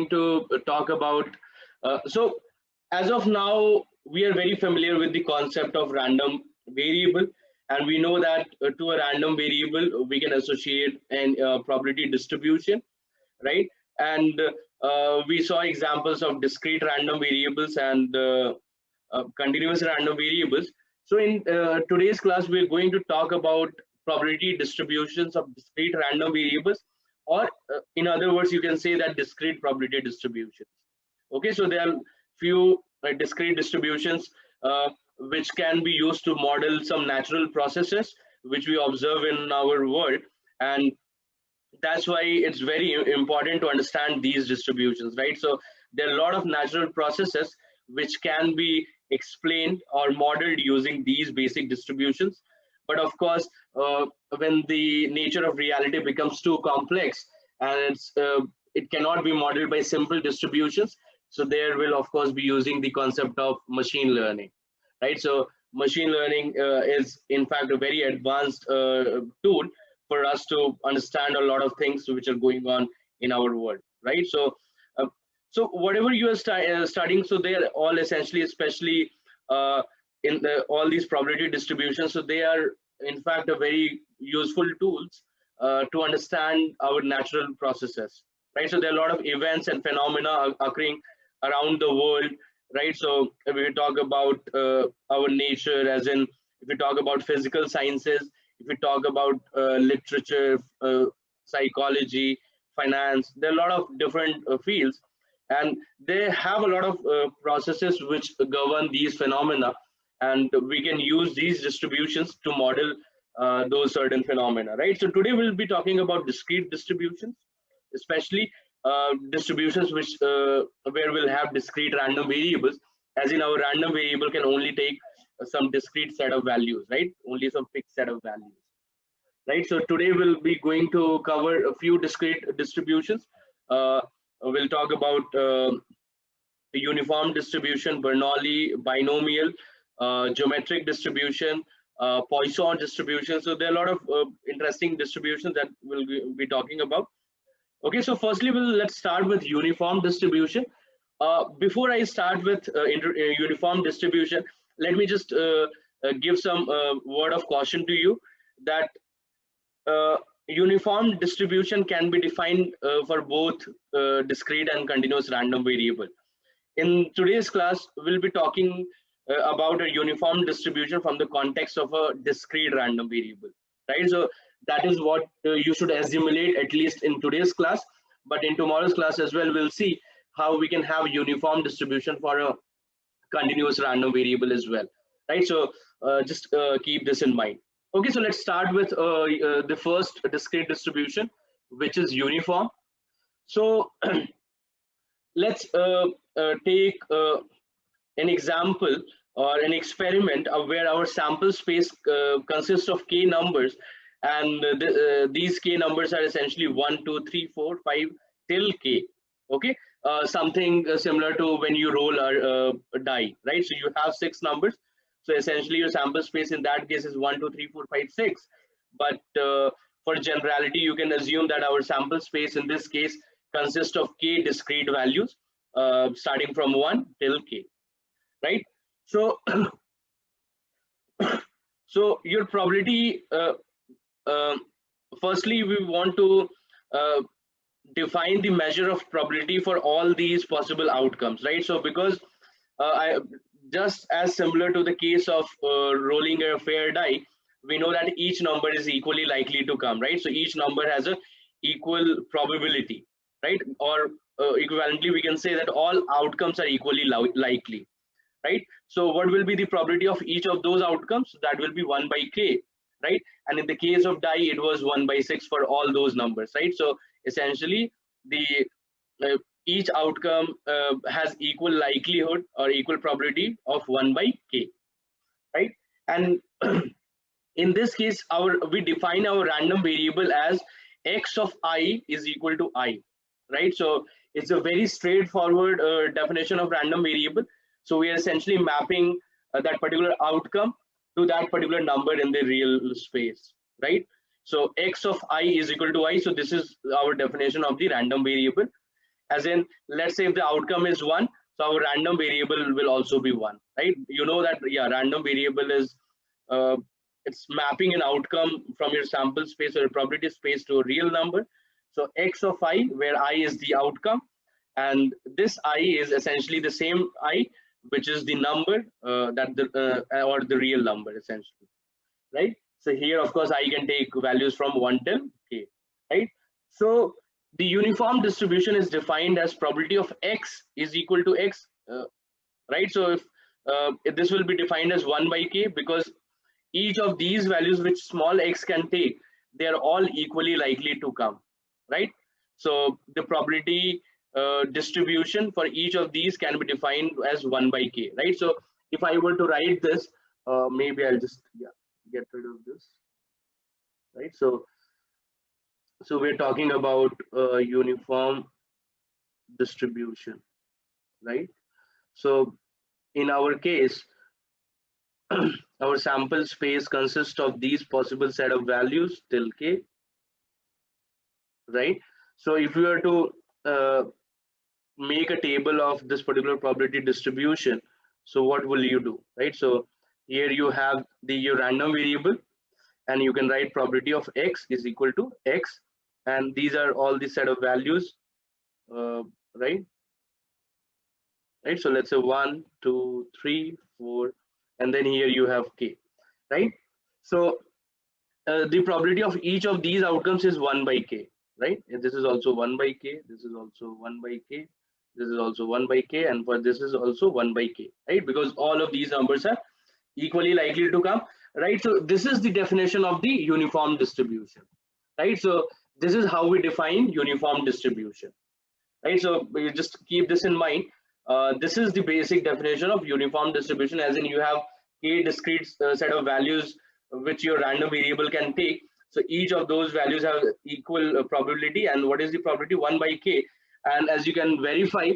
going to talk about. So, as of now, we are very familiar with the concept of random variable, and we know that to a random variable we can associate an probability distribution, right? And we saw examples of discrete random variables and continuous random variables. So, in today's class, we're going to talk about probability distributions of discrete random variables, or in other words, you can say that discrete probability distributions. Okay, so there are few discrete distributions which can be used to model some natural processes which we observe in our world, and that's why it's very important to understand these distributions, right? So there are a lot of natural processes which can be explained or modeled using these basic distributions. But of course, when the nature of reality becomes too complex and it cannot be modeled by simple distributions, so there will of course be using the concept of machine learning, right? So machine learning is in fact a very advanced tool for us to understand a lot of things which are going on in our world, right? So so whatever you are studying, so they are all essentially, especially in all these probability distributions, so they are in fact a very useful tools to understand our natural processes, right? So there are a lot of events and phenomena occurring around the world, right? So if we talk about our nature, as in if we talk about physical sciences, if we talk about literature, psychology, finance, there are a lot of different fields, and they have a lot of processes which govern these phenomena, and we can use these distributions to model those certain phenomena, right? So today we'll be talking about discrete distributions, especially distributions which where we'll have discrete random variables, as in our random variable can only take some discrete set of values, right? Only some fixed set of values, right? So today we'll be going to cover a few discrete distributions. We'll talk about the uniform distribution, Bernoulli, binomial, geometric distribution, Poisson distribution. So there are a lot of interesting distributions that we'll be talking about. Okay, so firstly, let's start with uniform distribution. Before I start with uniform distribution, let me just give some word of caution to you that uniform distribution can be defined for both discrete and continuous random variable. In today's class, we'll be talking about a uniform distribution from the context of a discrete random variable, right? So that is what you should assimilate, at least in today's class. But in tomorrow's class as well, we'll see how we can have uniform distribution for a continuous random variable as well, right? So just keep this in mind. Okay, so let's start with the first discrete distribution, which is uniform. So let's take an example or an experiment of where our sample space consists of k numbers, and these k numbers are essentially 1, 2, 3, 4, 5 till k. Okay, something similar to when you roll a die, right? So you have 6 numbers. So essentially your sample space in that case is 1, 2, 3, 4, 5, 6. But for generality, you can assume that our sample space in this case consists of k discrete values starting from 1 till k, right? So so your probability, firstly we want to define the measure of probability for all these possible outcomes, right? So because just as similar to the case of rolling a fair die, we know that each number is equally likely to come, right? So each number has a equal probability, right? Or equivalently, we can say that all outcomes are equally likely, right? So what will be the probability of each of those outcomes? That will be 1 by k, right? And in the case of die, it was 1 by 6 for all those numbers, right? So essentially, the each outcome has equal likelihood or equal probability of 1 by k, right? And in this case, we define our random variable as x of I is equal to I, right? So it's a very straightforward definition of random variable. So we are essentially mapping that particular outcome to that particular number in the real space, right? So x of I is equal to I. So this is our definition of the random variable. as in, let's say if the outcome is 1, so our random variable will also be 1, right? You know that, yeah, random variable is uh, it's mapping an outcome from your sample space or a probability space to a real number. So x of I, where I is the outcome, and this I is essentially the same I, which is the number that the or the real number essentially, right? So here, of course, I can take values from 1 till k, right? So the uniform distribution is defined as probability of x is equal to x, right? So if this will be defined as 1 by k, because each of these values which small x can take, they are all equally likely to come, right? So the probability distribution for each of these can be defined as 1 by k, right? So if I were to write this, maybe I'll just, yeah, get rid of this, right? So we're talking about uniform distribution, right? So in our case, our sample space consists of these possible set of values till k, right? So if you were to make a table of this particular probability distribution, so what will you do, right? So here you have your random variable, and you can write probability of x is equal to x, and these are all the set of values, uh, right? Right, so let's say 1, 2, 3, 4, and then here you have k, right? So the probability of each of these outcomes is 1 by k, right? And this is also 1 by k, this is also 1 by k, this is also 1 by k, and for this is also 1 by k, right? Because all of these numbers are equally likely to come, right? So this is the definition of the uniform distribution, right? So this is how we define uniform distribution, right? So you just keep this in mind. This is the basic definition of uniform distribution, as in you have k discrete set of values which your random variable can take. So each of those values have equal probability, and what is the probability? 1 by k. And as you can verify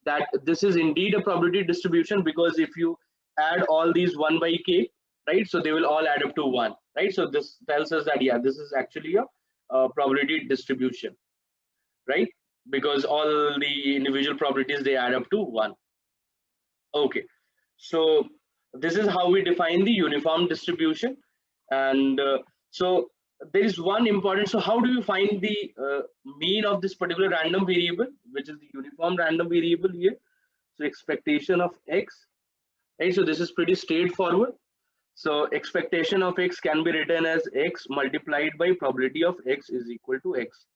that this is indeed a probability distribution, because if you add all these 1 by k, right, so they will all add up to 1, right? So this tells us that, yeah, this is actually a probability distribution, right? Because all the individual probabilities, they add up to 1. Okay, so this is how we define the uniform distribution. And so there is one important, so how do you find the mean of this particular random variable, which is the uniform random variable here? So expectation of x, right? So this is pretty straightforward. So expectation of x can be written as x multiplied by probability of x is equal to x,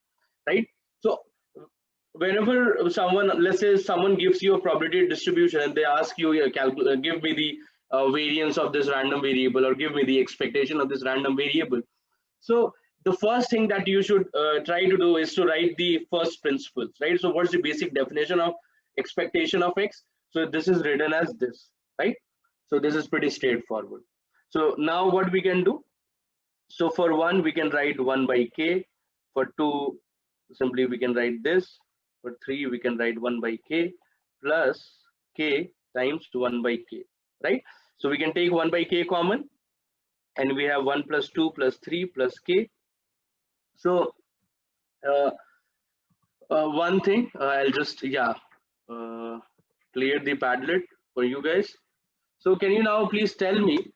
right? So whenever someone, let's say someone gives you a probability distribution and they ask you, give me the variance of this random variable, or give me the expectation of this random variable. So the first thing that you should try to do is to write the first principles, right? So what's the basic definition of expectation of x? So this is written as this, right? So this is pretty straightforward. So now what we can do, so for 1 we can write 1 by k, for 2 simply we can write this, for 3 we can write 1 by k plus k times 1 by k, right? So we can take 1 by k common, and we have 1 plus 2 plus 3 plus k. So one thing, I'll just, yeah, clear the Padlet for you guys. So can you now please tell me,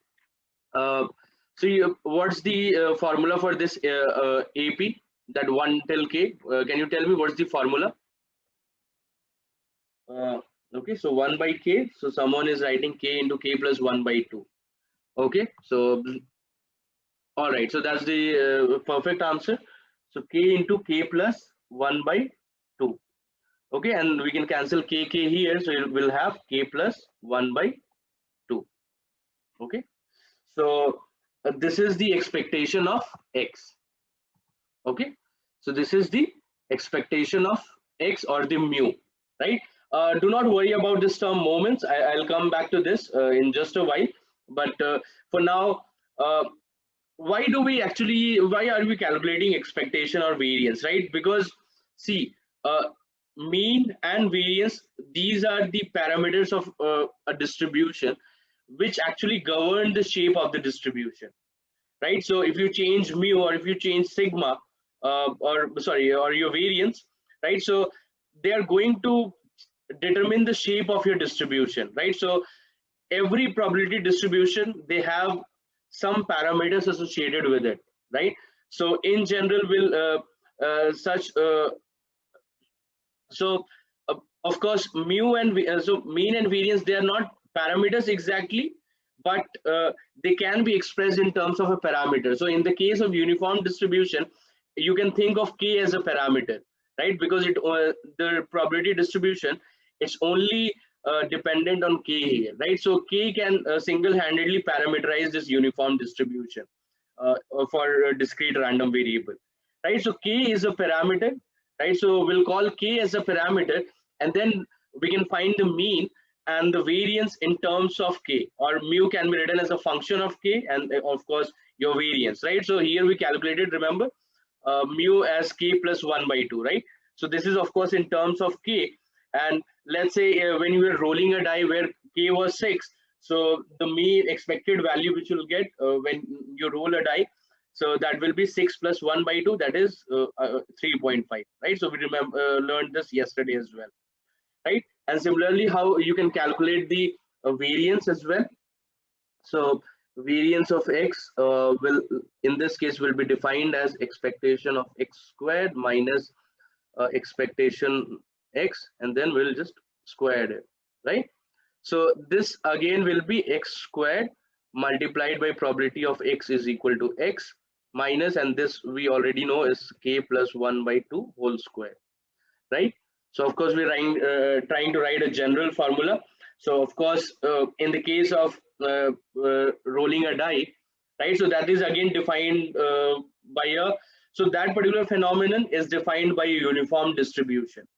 what's the formula for this AP, that 1 till k? Can you tell me what's the formula? Okay, so 1 by k, so someone is writing k into k plus 1 by 2. Okay, so all right, so that's the perfect answer. So k into k plus 1 by 2. Okay, and we can cancel k here, so we'll have k plus 1 by 2. Okay, so this is the expectation of x. Okay, so this is the expectation of x, or the mu, right? Do not worry about this term moments. I'll come back to this in just a while, but for now, why are we calculating expectation or variance, right? Because see, mean and variance, these are the parameters of a distribution which actually govern the shape of the distribution, right? So if you change mu, or if you change sigma, or your variance, right? So they are going to determine the shape of your distribution, right? So every probability distribution, they have some parameters associated with it, right? So in general, will such so of course mu and so mean and variance, they are not parameters exactly, but they can be expressed in terms of a parameter. So in the case of uniform distribution, you can think of k as a parameter, right? Because it the probability distribution, it's only dependent on k here, right? So k can single-handedly parameterize this uniform distribution for a discrete random variable, right? So k is a parameter, right? So we'll call k as a parameter, and then we can find the mean and the variance in terms of k, or mu can be written as a function of k, and of course your variance, right? So here we calculated, remember, mu as k plus 1 by 2, right? So this is of course in terms of k, and let's say when you were rolling a die where k was 6, so the mean expected value which you'll get when you roll a die, so that will be 6 plus 1 by 2, that is 3.5, right? So we remember learned this yesterday as well, right? And similarly, how you can calculate the variance as well. So variance of x will, in this case, will be defined as expectation of x squared minus expectation x, and then we'll just square it, right? So this again will be x squared multiplied by probability of x is equal to x minus, and this we already know is k plus 1 by 2 whole square, right? So of course we're trying to write a general formula. So of course in the case of rolling a die, right? So that is again defined by a, so that particular phenomenon is defined by a uniform distribution,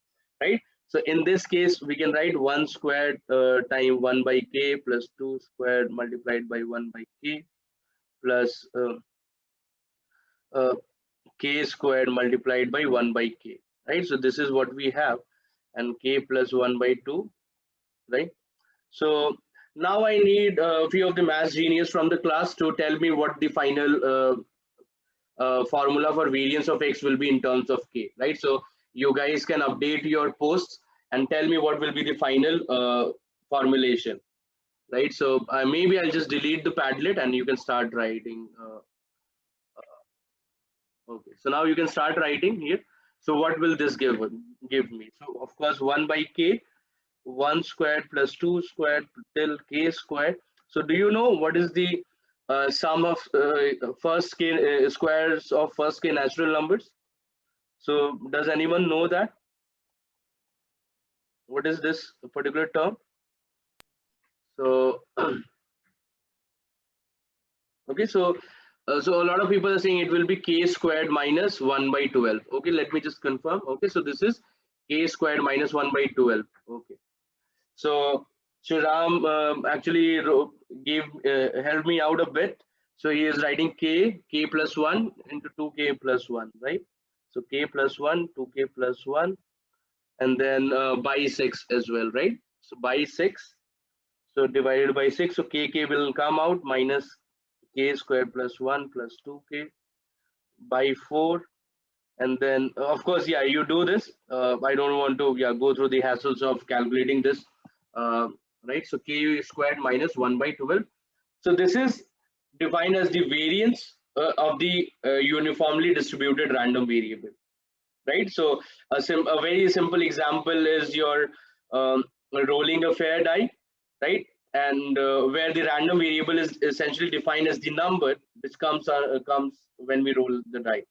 right? So in this case, we can write 1 squared time 1 by k plus 2 squared multiplied by 1 by k plus uh, k squared multiplied by 1 by k, right? So this is what we have, and k plus 1 by 2, right? So now I need a few of the math genius from the class to tell me what the final formula for variance of x will be in terms of k, right? So you guys can update your posts and tell me what will be the final formulation, right? So maybe I'll just delete the Padlet and you can start writing. Okay, so now you can start writing here. So what will this give me? So of course 1 by k, 1 squared plus 2 squared till k squared. So do you know what is the sum of first k squares of first k natural numbers? So does anyone know that? What is this particular term? So okay, so so a lot of people are saying it will be k squared minus 1 by 12. Okay, let me just confirm. Okay, so this is k squared minus 1 by 12. Okay, so Shriram actually gave helped me out a bit. So he is writing k plus 1 into 2k plus 1, right? So k plus 1, 2k plus 1, and then by 6 as well, right? So by 6, so divided by 6, so kk will come out minus k squared plus 1 plus 2k by 4, and then of course, yeah, you do this. I don't want to, yeah, go through the hassles of calculating this, uh, right? So k squared minus 1 by 12. So this is defined as the variance of the uniformly distributed random variable, right? So a very simple example is your rolling a fair die, right? And where the random variable is essentially defined as the number which comes when we roll the die,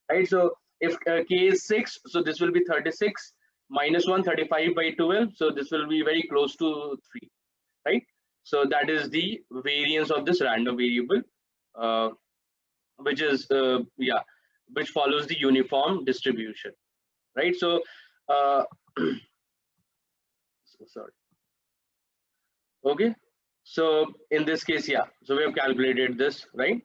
right? So if k is 6, so this will be 36 minus 1, 35 by 12, so this will be very close to 3, right? So that is the variance of this random variable, uh, which is yeah, which follows the uniform distribution, right? So sorry. Okay, so in this case, yeah, so we have calculated this, right?